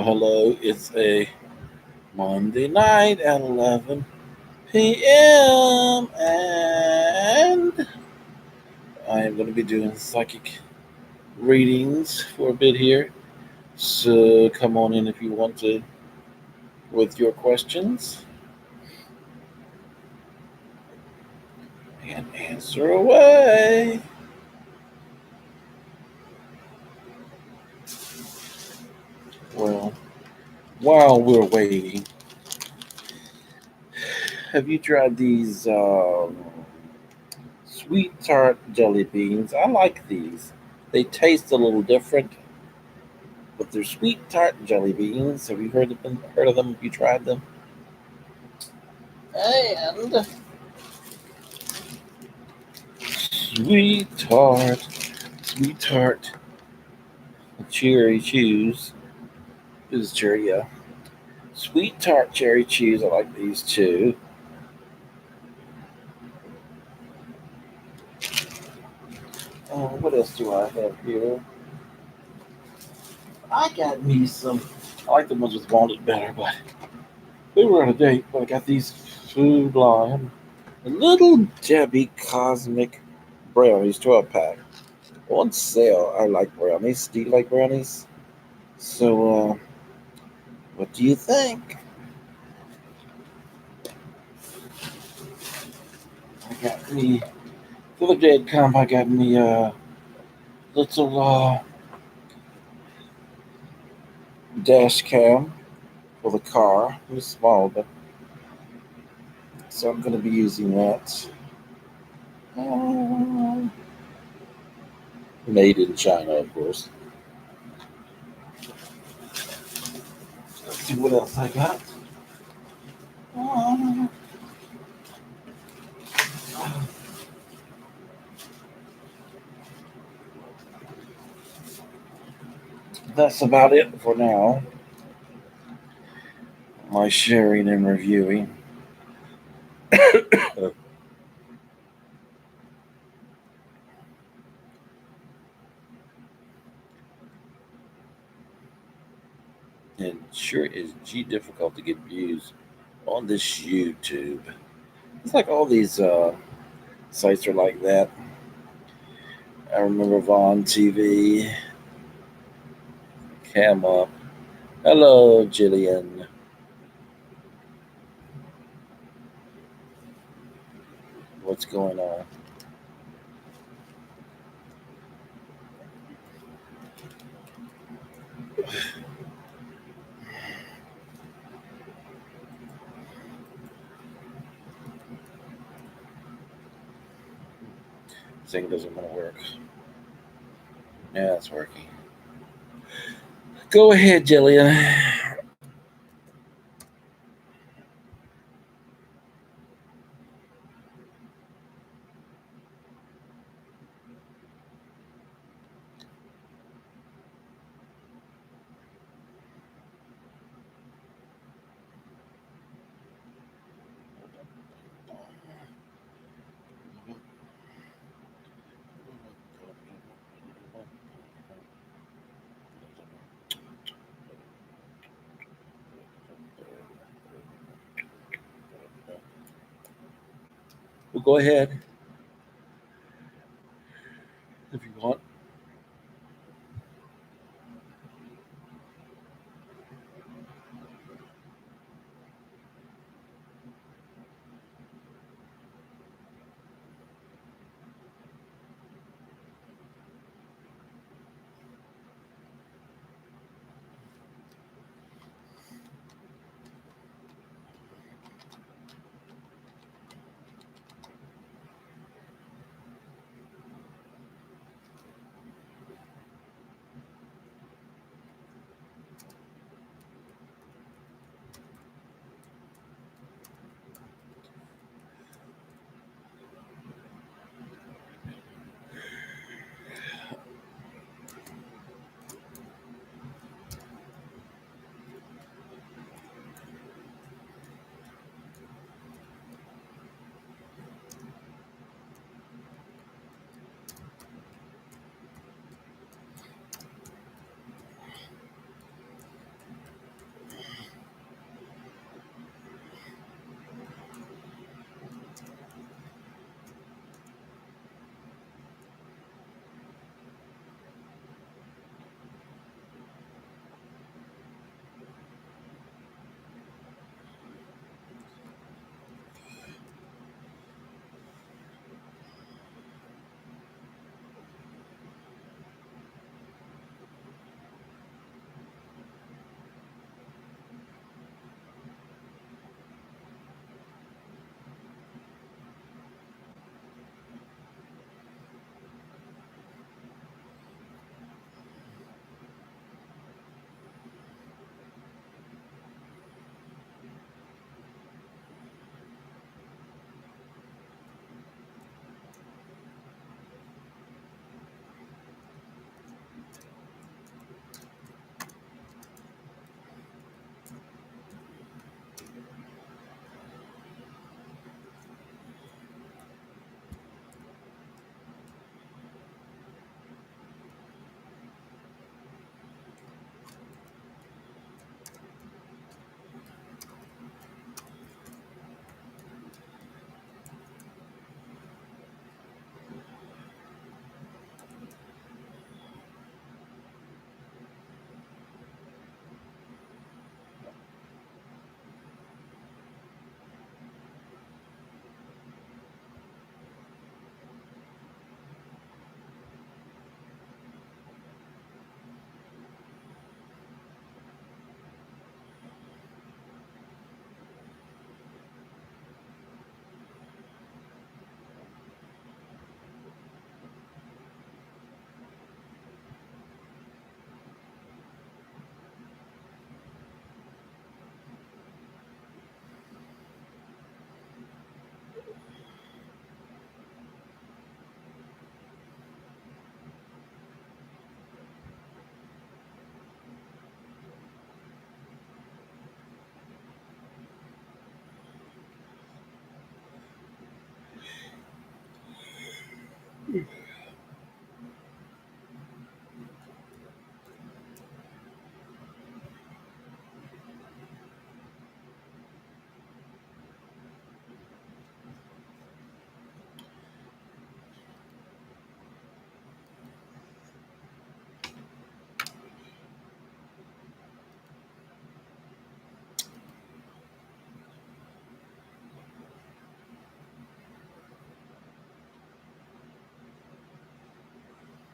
hello. It's a Monday night at 11 p.m. and I am going to be doing psychic readings for a bit here. So come on in if you want to with your questions and answer away. Well, while we're waiting, have you tried these sweet tart jelly beans? I like these. They taste a little different, but they're sweet tart jelly beans. Have you heard of them? Heard of them? Have you tried them? And sweet tart, sweet tart, cherry chews. This is cherry, yeah. Sweet tart cherry chews. I like these too. What else do I have here? I got me some. I like the ones with walnut better, but they were on a date. But I got these Food Lion Little Debbie Cosmic Brownies 12 pack on sale. I like brownies. Do you like brownies? So, what do you think? I got me for the dead comp. I got me a little dash cam for the car. It's small, but so I'm going to be using that. Uh, Made in China, of course. Let's see what else I got. Uh, that's about it for now. My sharing and reviewing. It sure is difficult to get views on this YouTube. It's like all these sites are like that. I remember Vaughn TV, Cam Up. Hello, Jillian. What's going on? This thing doesn't want to work. Yeah, it's working. Go ahead, Jillian. Well, go ahead if you want.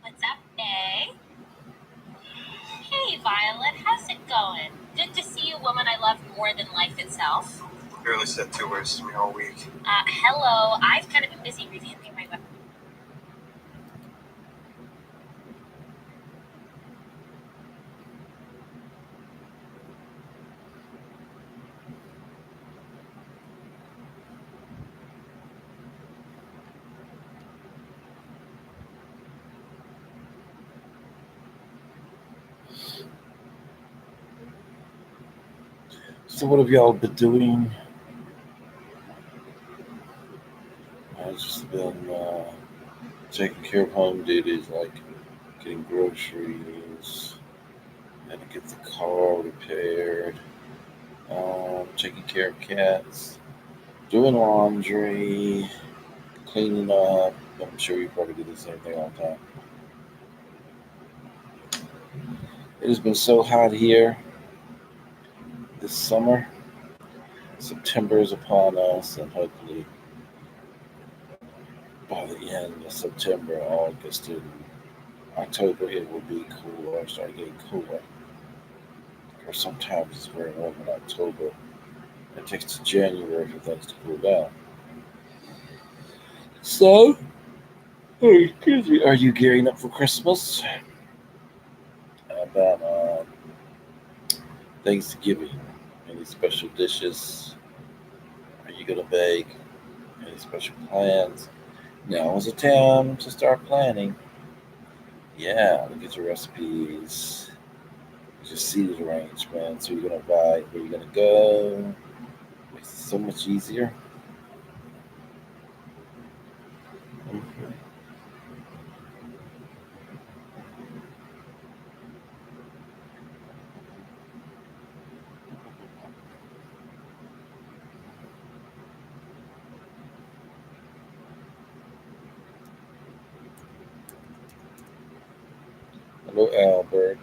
What's up, A? Hey, Violet, how's it going? Good to see you, woman I love more than life itself. Barely said two words to me all week. Hello, I've kind of been busy revamping my web. So, what have y'all been doing? I've just been taking care of home duties like getting groceries and to get the car repaired, taking care of cats, doing laundry, cleaning up. I'm sure you probably do the same thing all the time. It has been so hot here this summer. September is upon us, and hopefully by the end of September, August, and October, it will be cooler, start getting cooler. Or sometimes it's very warm in October. It takes to January for things to cool down. So, excuse me, are you gearing up for Christmas? How about Thanksgiving? Any special dishes? Are you going to bake? Any special plans? Now is the time to start planning. Yeah, look at your recipes, your seated arrangements, who you're going to buy, where you're going to go. Makes it so much easier. Mhm. Hello, Albert.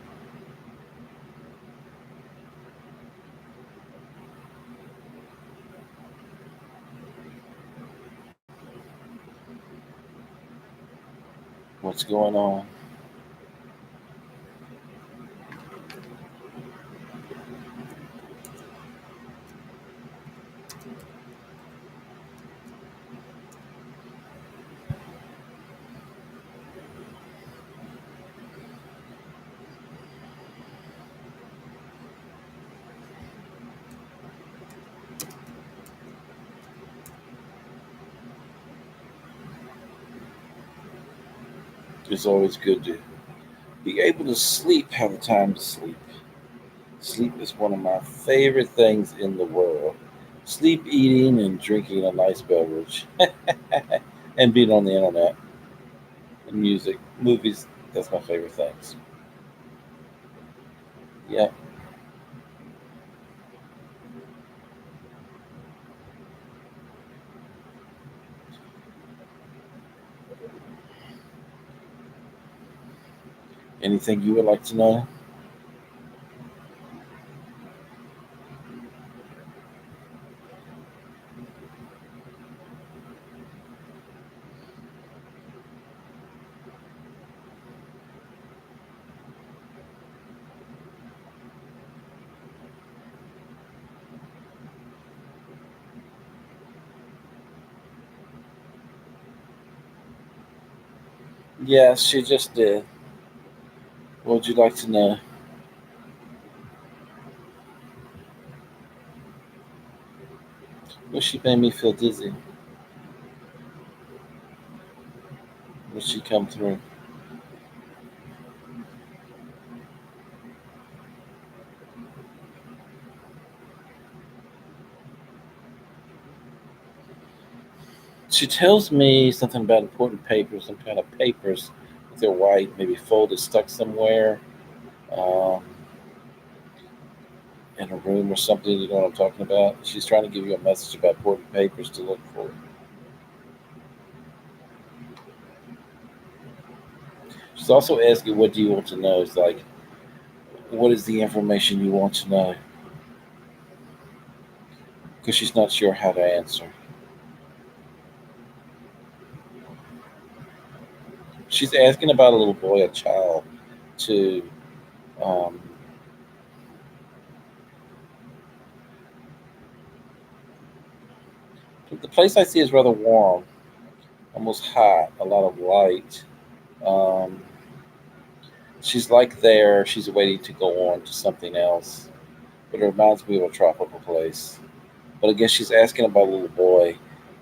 What's going on? It's always good to be able to sleep, have the time to sleep. Sleep is one of my favorite things in the world. Sleep, eating, and drinking a nice beverage, and being on the internet, and music, movies. That's my favorite things. Yeah. Anything you would like to know? Yes, she just did. What would you like to know? Well, she made me feel dizzy when she come through. She tells me something about important papers, some kind of papers. They're white, maybe folded, stuck somewhere um, in a room or something. You know what I'm talking about? She's trying to give you a message about important papers to look for. She's also asking, "What do you want to know?" It's like, what is the information you want to know? Because she's not sure how to answer. She's asking about a little boy, a child, to um, the place I see is rather warm, almost hot, a lot of light. Um, she's like there, she's waiting to go on to something else, but it reminds me of a tropical place. But I guess she's asking about a little boy,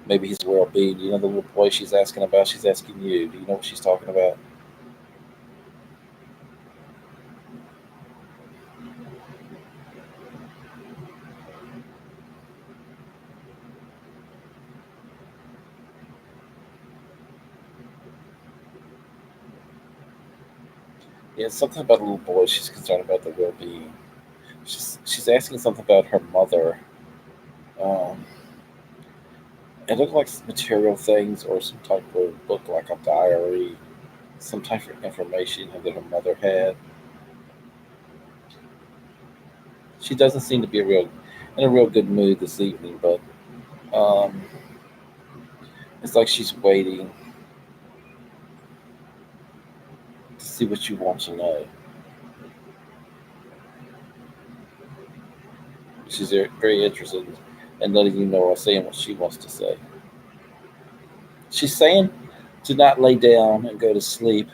maybe his well being. You know, the little boy she's asking about, she's asking you. Do you know what she's talking about? Yeah, it's something about a little boy. She's concerned about the well being. She's asking something about her mother. Um, it looked like material things or some type of book, like a diary, some type of information that her mother had. She doesn't seem to be in a real good mood this evening, but um, it's like she's waiting to see what you want to know. She's very interested in letting you know or saying what she wants to say. She's saying to not lay down and go to sleep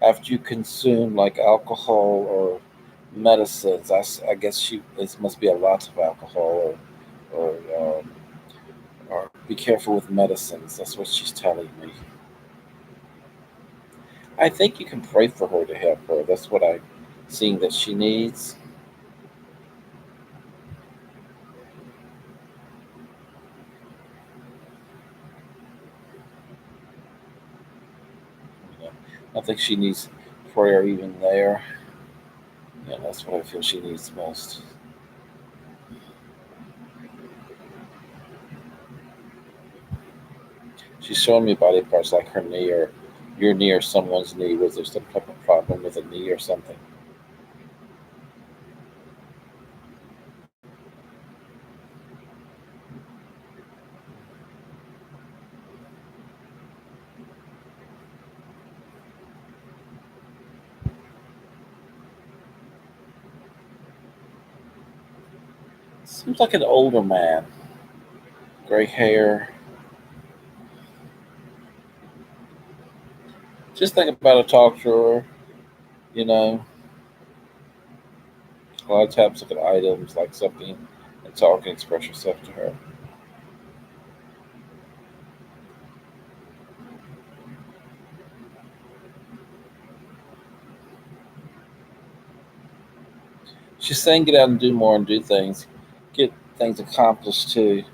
after you consume like alcohol or medicines. I guess it must be a lot of alcohol or be careful with medicines. That's what she's telling me. I think you can pray for her to help her. That's what I'm seeing that she needs. You know, I think she needs prayer even there. Yeah, that's what I feel she needs most. She's showing me body parts like her knee or your knee or someone's knee. Was there some type of problem with a knee or something? Seems like an older man, gray hair. Just think about a talk to her, you know, a lot of times look at items like something and talk and express yourself to her. She's saying get out and do more and do things, get things accomplished too.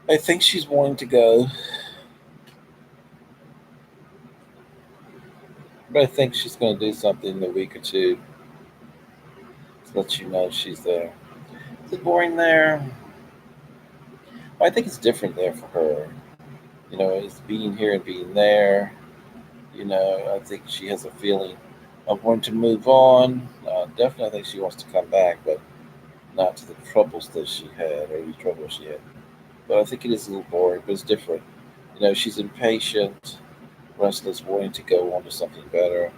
I think she's wanting to go, but I think she's going to do something in a week or two to let you know she's there. Is it boring there? I think it's different there for her. You know, it's being here and being there. You know, I think she has a feeling of wanting to move on. Definitely, I think she wants to come back, but not to the troubles that she had or the trouble she had. But I think it is a little boring, but it's different. You know, she's impatient, restless, wanting to go on to something better.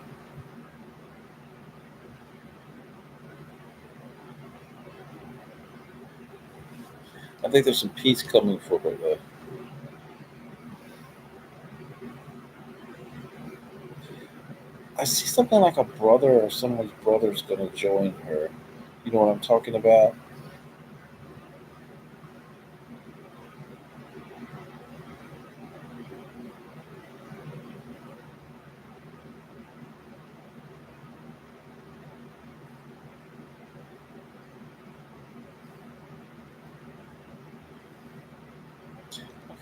I think there's some peace coming for her, though. I see something like a brother or someone's brother's going to join her. You know what I'm talking about?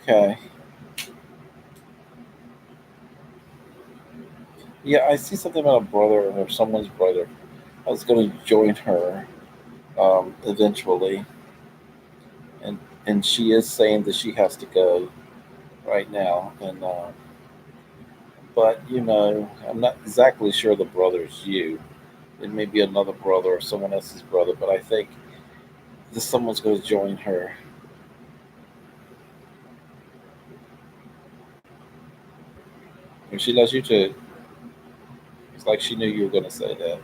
Okay. Yeah, I see something about a brother or someone's brother. I was going to join her eventually, and she is saying that she has to go right now. And but I'm not exactly sure the brother's you. It may be another brother or someone else's brother, but I think that someone's going to join her. And she loves you too. It's like she knew you were going to say that,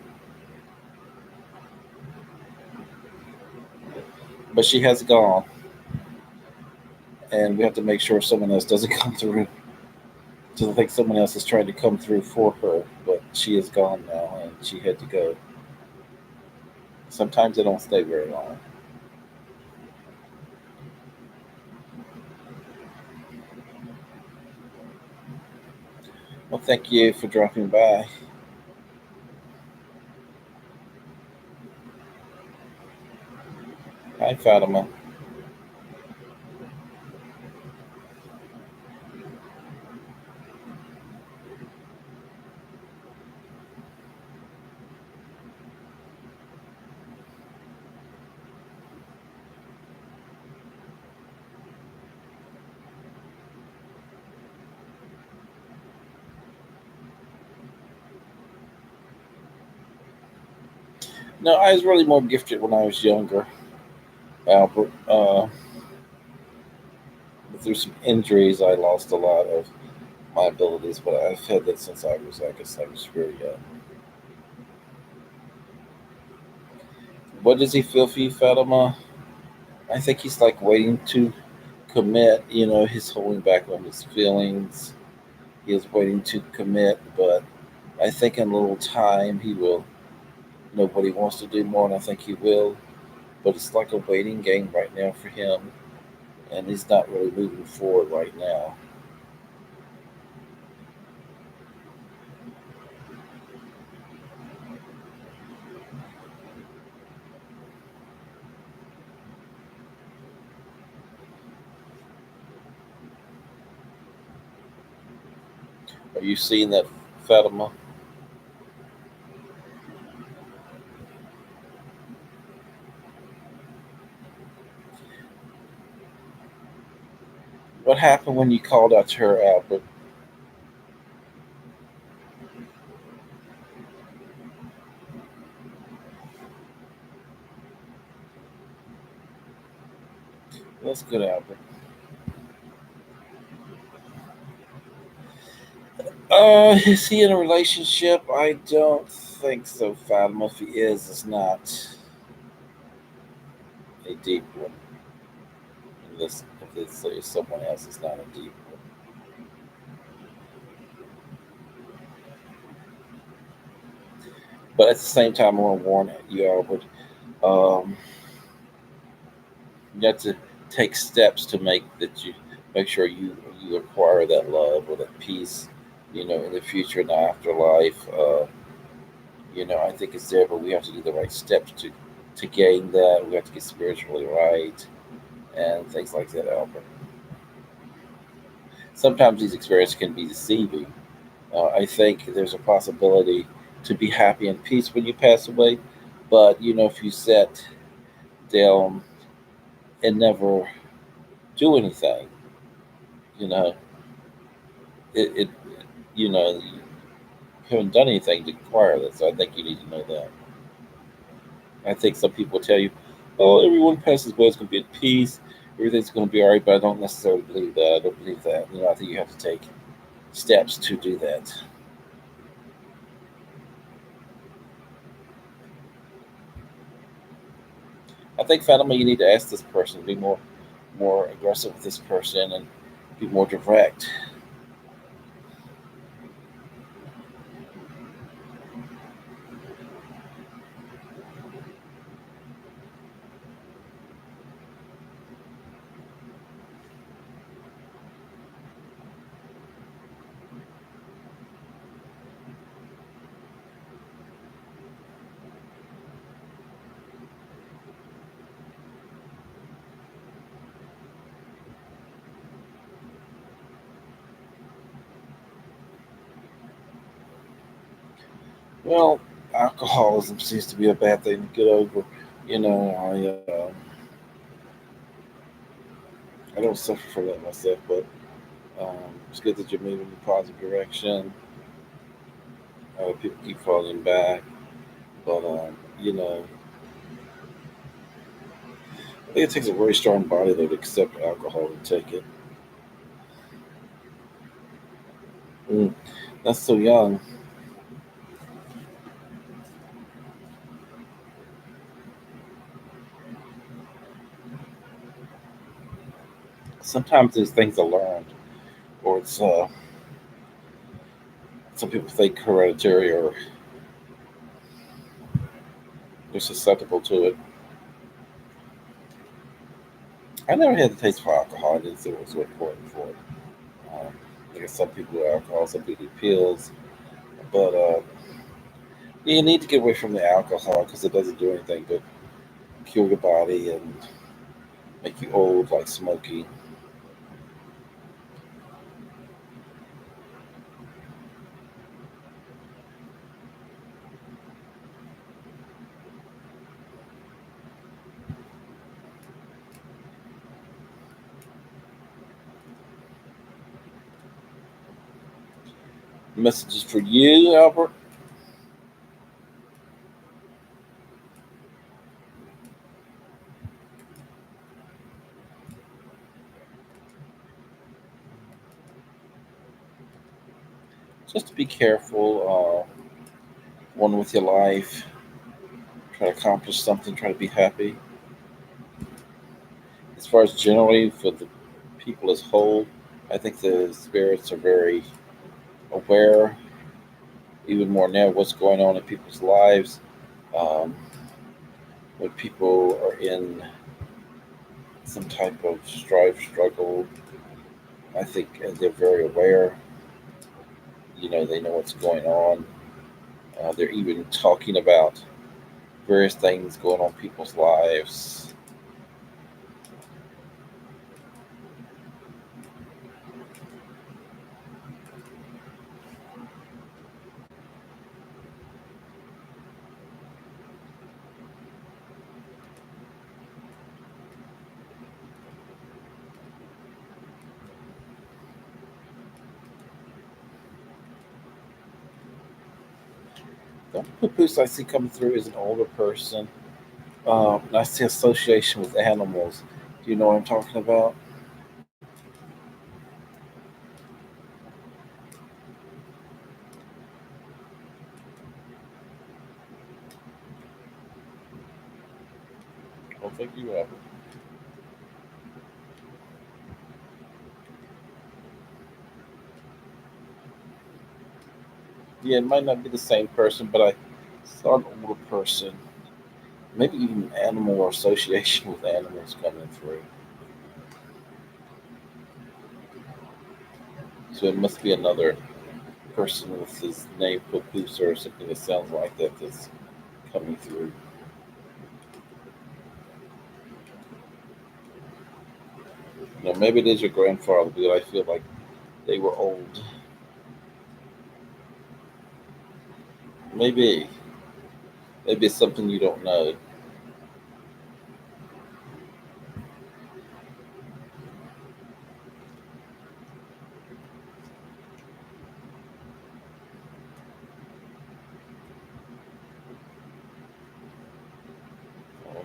but she has gone, and we have to make sure someone else doesn't come through. So I think someone else is trying to come through for her, but she is gone now, and she had to go. Sometimes they don't stay very long. Well, thank you for dropping by. Hi, Fatima. No, I was really more gifted when I was younger, Albert. Through some injuries, I lost a lot of my abilities, but I've had that since I guess I was very young. What does he feel for you, Fatima? I think he's like waiting to commit. He's holding back on his feelings. He is waiting to commit, but I think in a little time he will know what he wants to do more, and I think he will. But it's like a waiting game right now for him, and he's not really moving forward right now. Are you seeing that, Fatima? What happened when you called out to her, Albert? That's good, Albert. Is he in a relationship? I don't think so, Fatima. If he is, it's not a deep one. Unless if it's someone else, it's not a deep one. But at the same time, I want to warn you, Albert. Um, you have to take steps to make sure you acquire that love or that peace. In the future and the afterlife. I think it's there, but we have to do the right steps to gain that. We have to get spiritually right and things like that, Albert. Sometimes these experiences can be deceiving. I think there's a possibility to be happy and peace when you pass away, but if you sit down and never do anything, you know, it you haven't done anything to acquire that. So I think you need to know that. I think some people tell you, "Oh, everyone passes away is going to be at peace. Everything's going to be all right," but I don't necessarily believe that. I don't believe that. I think you have to take steps to do that. I think, Fatima, you need to ask this person, be more aggressive with this person, and be more direct. Well, alcoholism seems to be a bad thing to get over. I don't suffer from that myself, but it's good that you're moving in a positive direction. People keep falling back, but I think it takes a very strong body though to accept alcohol and take it. Mm, that's so young. Sometimes these things are learned, or it's some people think hereditary, or they're susceptible to it. I never had the taste for alcohol. I didn't think it was so important for it. Um, I guess some people do alcohol, some people do pills, but you need to get away from the alcohol because it doesn't do anything but kill your body and make you old like Smokey. Messages for you, Albert. Just to be careful, one with your life. Try to accomplish something. Try to be happy. As far as generally for the people as whole, I think the spirits are very aware, even more now, what's going on in people's lives. Um, when people are in some type of strife, struggle, I think they're very aware. They know what's going on. They're even talking about various things going on in people's lives. The only papoose I see coming through is an older person. And I see association with animals. Do you know what I'm talking about? I don't think you have. Yeah, it might not be the same person, but I saw an older person. Maybe even animal or association with animals coming through. So it must be another person with his name Papoose or something that sounds like that that's coming through. Maybe it is your grandfather, but I feel like they were old. Maybe. Maybe it's something you don't know.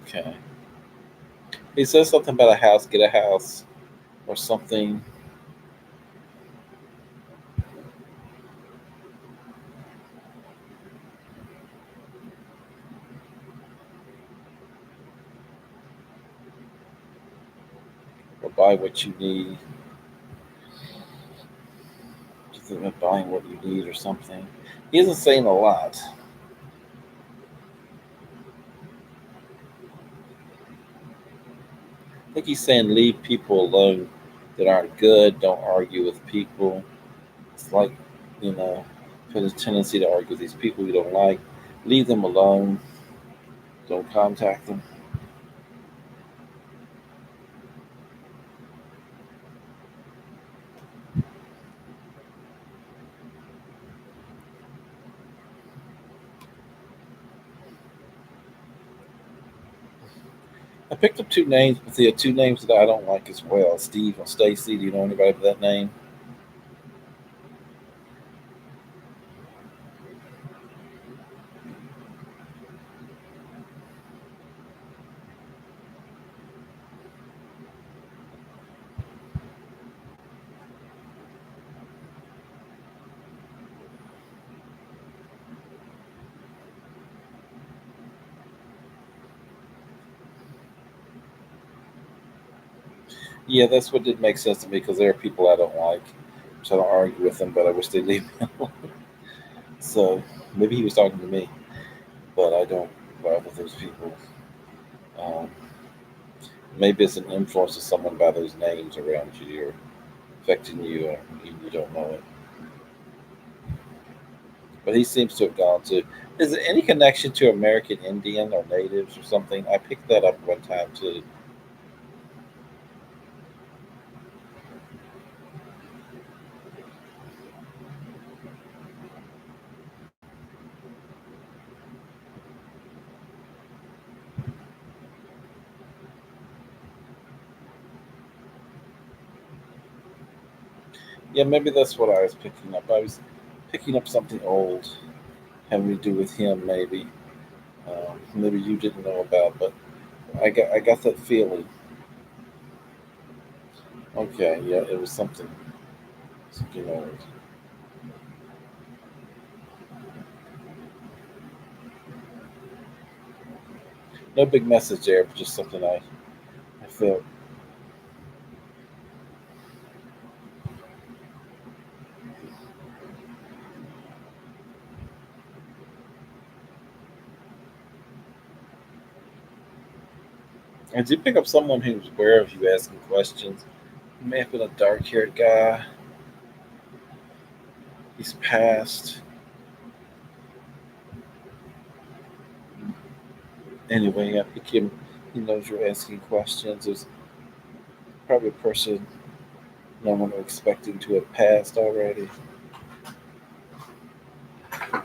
Okay. He says something about a house, get a house, or something. Or buy what you need. Something about buying what you need or something. He isn't saying a lot. I think he's saying leave people alone that aren't good. Don't argue with people. It's like, you know, for the tendency to argue with these people you don't like. Leave them alone. Don't contact them. picked up two names, but there are two names that I don't like as well. Steve and Stacy. Do you know anybody with that name? Yeah, that's what did make sense to me because there are people I don't like, so I don't argue with them, but I wish they'd leave me alone. So maybe he was talking to me, but I don't vibe with those people. Um, maybe it's an influence of someone by those names around you or affecting you, or you don't know it. But he seems to have gone to. Is there any connection to American Indian or natives or something? I picked that up one time too. Yeah, maybe that's what I was picking up. I was picking up something old having to do with him, maybe. Maybe you didn't know about, but I got that feeling. Okay, yeah, it was something old. No big message there, but just something I felt. I did pick up someone who was aware of you asking questions. He may have been a dark-haired guy. He's passed. Anyway, I think him. He knows you're asking questions. There's probably a person no one was expecting to have passed already. Can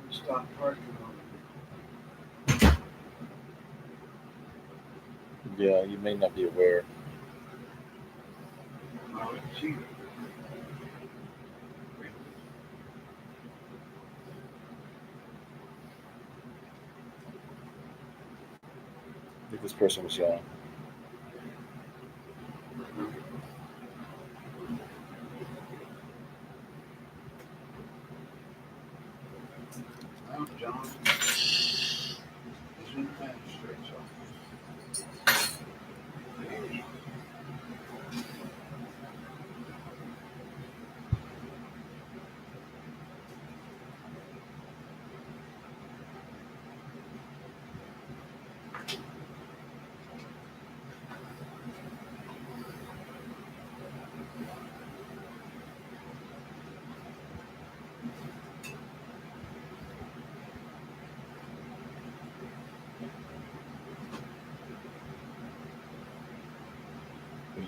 we stop parking on Yeah, you may not be aware. our cheap? I think this person was young. Well, John is in the magistrate's office.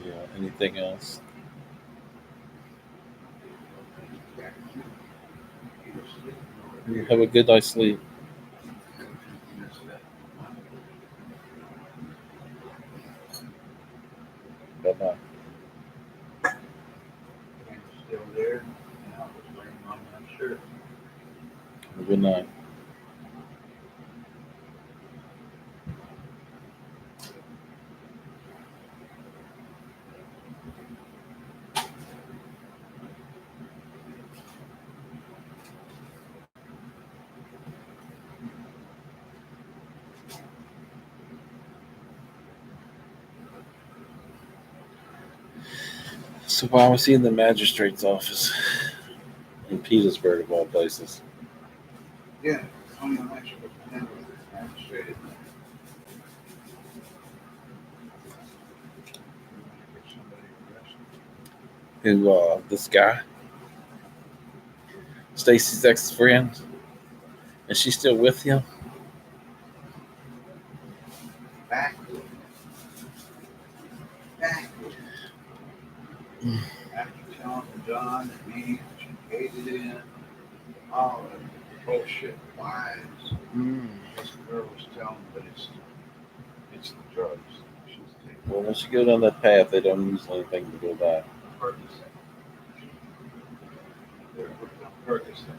Yeah. Anything else? He was sleeping You over have a good night's sleep. there. Missed that. Bye bye. He was still there, and I was laying on my shirt. Have a good night. So why was he in the magistrate's office in Petersburg, of all places? Yeah, on the magistrate, magistrate. Get somebody arrested. Who? This guy, Stacy's ex-friend, and she's still with him. Backward, backward. Mm. After telling John and me that she hated him, eyes. This girl was telling me, but it's the drugs she's taking. Well, once you go down that path, they don't use anything to go by. Percocet. They're putting on Percocet.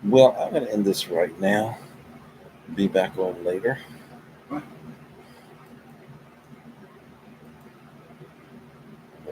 Well, I'm going to end this right now. Be back on later. What?